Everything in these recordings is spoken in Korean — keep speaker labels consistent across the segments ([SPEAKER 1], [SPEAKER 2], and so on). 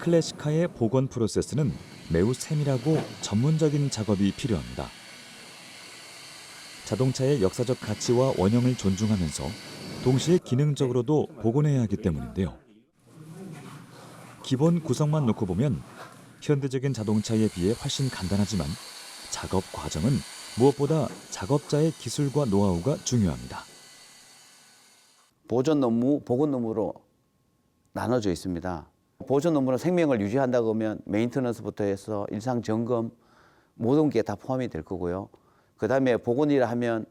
[SPEAKER 1] 클래식카의 복원 프로세스는 매우 세밀하고 전문적인 작업이 필요합니다. 자동차의 역사적 가치와 원형을 존중하면서 동시에 기능적으로도 복원해야 하기 때문인데요. 기본 구성만 놓고 보면 현대적인 자동차에 비해 훨씬 간단하지만 작업 과정은 무엇보다 작업자의 기술과 노하우가 중요합니다.
[SPEAKER 2] 보존 업무, 복원 업무로 나눠져 있습니다. 보존 업무는 생명을 유지한다고 하면 메인터넌스부터 해서 일상 점검 모든 게 다 포함이 될 거고요. 그다음에 복원이라 하면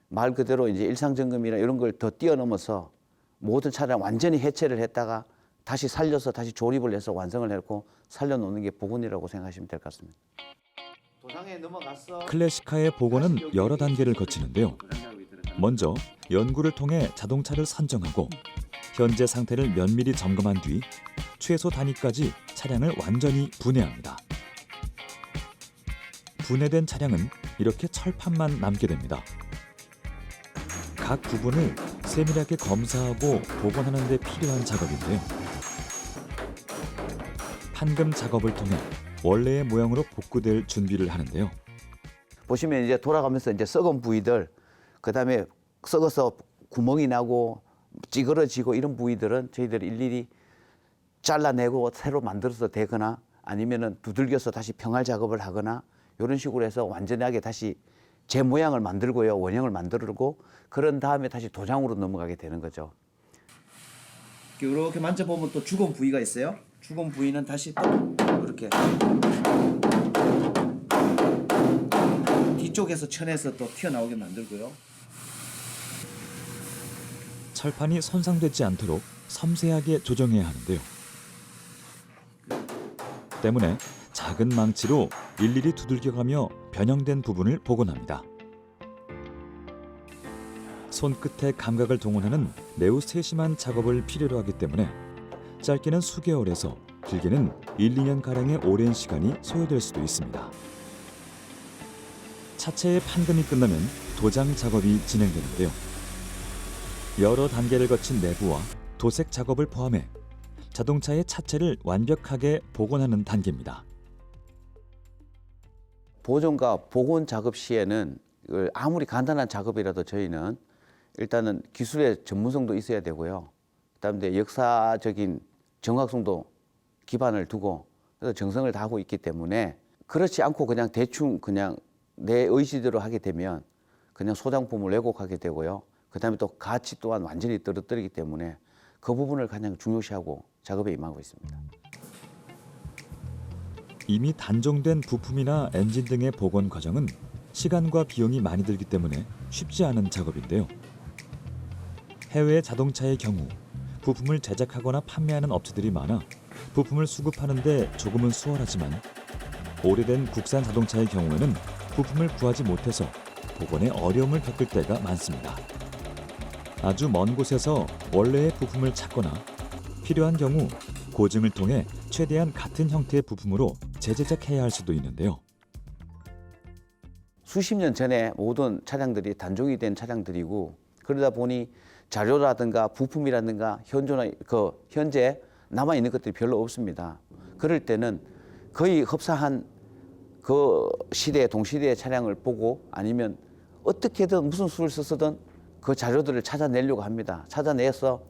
[SPEAKER 2] 말 그대로 이제 일상 점검이나 이런 걸 더 뛰어넘어서 모든 차량 완전히 해체를 했다가 다시 살려서 다시 조립을 해서 완성을 했고 살려놓는 게 복원이라고 생각하시면 될 것 같습니다. 도장에 넘어갔어.
[SPEAKER 1] 클래식카의 복원은 여러 단계를 거치는데요. 먼저 연구를 통해 자동차를 선정하고 현재 상태를 면밀히 점검한 뒤 최소 단위까지 차량을 완전히 분해합니다. 분해된 차량은 이렇게 철판만 남게 됩니다. 각 부분을 세밀하게 검사하고 복원하는 데 필요한 작업인데요. 판금 작업을 통해 원래의 모양으로 복구될 준비를 하는데요.
[SPEAKER 2] 보시면 이제 돌아가면서 이제 썩은 부위들, 그다음에 썩어서 구멍이 나고 찌그러지고 이런 부위들은 저희들이 일일이 잘라내고 새로 만들어서 되거나 아니면은 두들겨서 다시 평할 작업을 하거나 이런 식으로 해서 완전하게 다시 제 모양을 만들고요, 원형을 만들고 그런 다음에 다시 도장으로 넘어가게 되는 거죠.
[SPEAKER 3] 이렇게 만져보면 또 죽은 부위가 있어요. 죽은 부위는 다시 또 이렇게 뒤쪽에서 천에서 또 튀어나오게 만들고요.
[SPEAKER 1] 철판이 손상되지 않도록 섬세하게 조정해야 하는데요. 때문에 작은 망치로 일일이 두들겨가며 변형된 부분을 복원합니다. 손끝의 감각을 동원하는 매우 세심한 작업을 필요로 하기 때문에 짧게는 수개월에서 길게는 1, 2년가량의 오랜 시간이 소요될 수도 있습니다. 차체의 판금이 끝나면 도장 작업이 진행되는데요. 여러 단계를 거친 내부와 도색 작업을 포함해 자동차의 차체를 완벽하게 복원하는 단계입니다.
[SPEAKER 2] 보존과 복원 작업 시에는 아무리 간단한 작업이라도 저희는 일단은 기술의 전문성도 있어야 되고요. 그다음에 역사적인 정확성도 기반을 두고 그래서 정성을 다하고 있기 때문에 그렇지 않고 그냥 대충 그냥 내 의지대로 하게 되면 그냥 소장품을 왜곡하게 되고요. 그다음에 또 가치 또한 완전히 떨어뜨리기 때문에 그 부분을 가장 중요시하고 작업에 임하고 있습니다.
[SPEAKER 1] 이미 단종된 부품이나 엔진 등의 복원 과정은 시간과 비용이 많이 들기 때문에 쉽지 않은 작업인데요. 해외 자동차의 경우 부품을 제작하거나 판매하는 업체들이 많아 부품을 수급하는 데 조금은 수월하지만 오래된 국산 자동차의 경우에는 부품을 구하지 못해서 복원에 어려움을 겪을 때가 많습니다. 아주 먼 곳에서 원래의 부품을 찾거나 필요한 경우 고증을 통해 최대한 같은 형태의 부품으로 재제작해야 할 수도 있는데요.
[SPEAKER 2] 수십 년 전에 모든 차량들이 단종이 된 차량들이고 그러다 보니 자료라든가 부품이라든가 현재 남아 있는 것들이 별로 없습니다. 그럴 때는 거의 흡사한 그 시대 동시대의 차량을 보고 아니면 어떻게든 무슨 수를 써서든 그 자료들을 찾아내려고 합니다. 찾아내서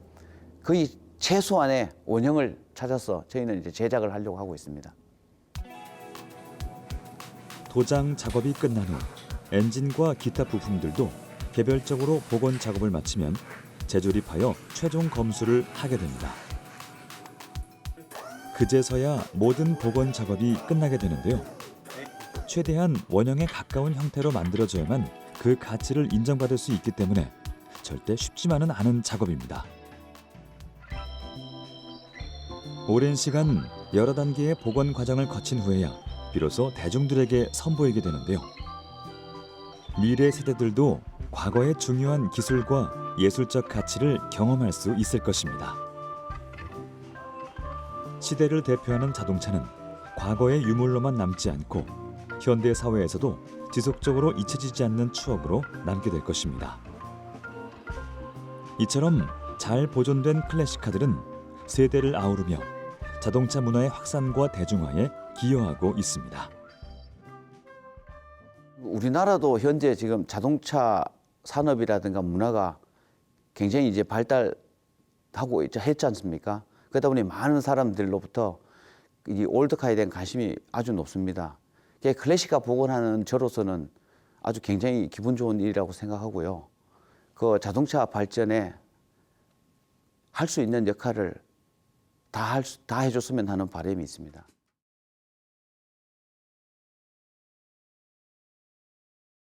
[SPEAKER 2] 거의 최소한의 원형을 찾아서 저희는 이제 제작을 하려고 하고 있습니다.
[SPEAKER 1] 도장 작업이 끝난 후 엔진과 기타 부품들도 개별적으로 복원 작업을 마치면 재조립하여 최종 검수를 하게 됩니다. 그제서야 모든 복원 작업이 끝나게 되는데요. 최대한 원형에 가까운 형태로 만들어져야만 그 가치를 인정받을 수 있기 때문에 절대 쉽지만은 않은 작업입니다. 오랜 시간 여러 단계의 복원 과정을 거친 후에야 비로소 대중들에게 선보이게 되는데요. 미래 세대들도 과거의 중요한 기술과 예술적 가치를 경험할 수 있을 것입니다. 시대를 대표하는 자동차는 과거의 유물로만 남지 않고 현대 사회에서도 지속적으로 잊혀지지 않는 추억으로 남게 될 것입니다. 이처럼 잘 보존된 클래식카들은 세대를 아우르며 자동차 문화의 확산과 대중화에 기여하고 있습니다.
[SPEAKER 2] 우리나라도 현재 지금 자동차 산업이라든가 문화가 굉장히 이제 발달하고 했지 않습니까? 그러다 보니 많은 사람들로부터 이 올드카에 대한 관심이 아주 높습니다. 클래식카 복원하는 저로서는 아주 굉장히 기분 좋은 일이라고 생각하고요. 그 자동차 발전에 할 수 있는 역할을 다 해줬으면 하는 바람이 있습니다.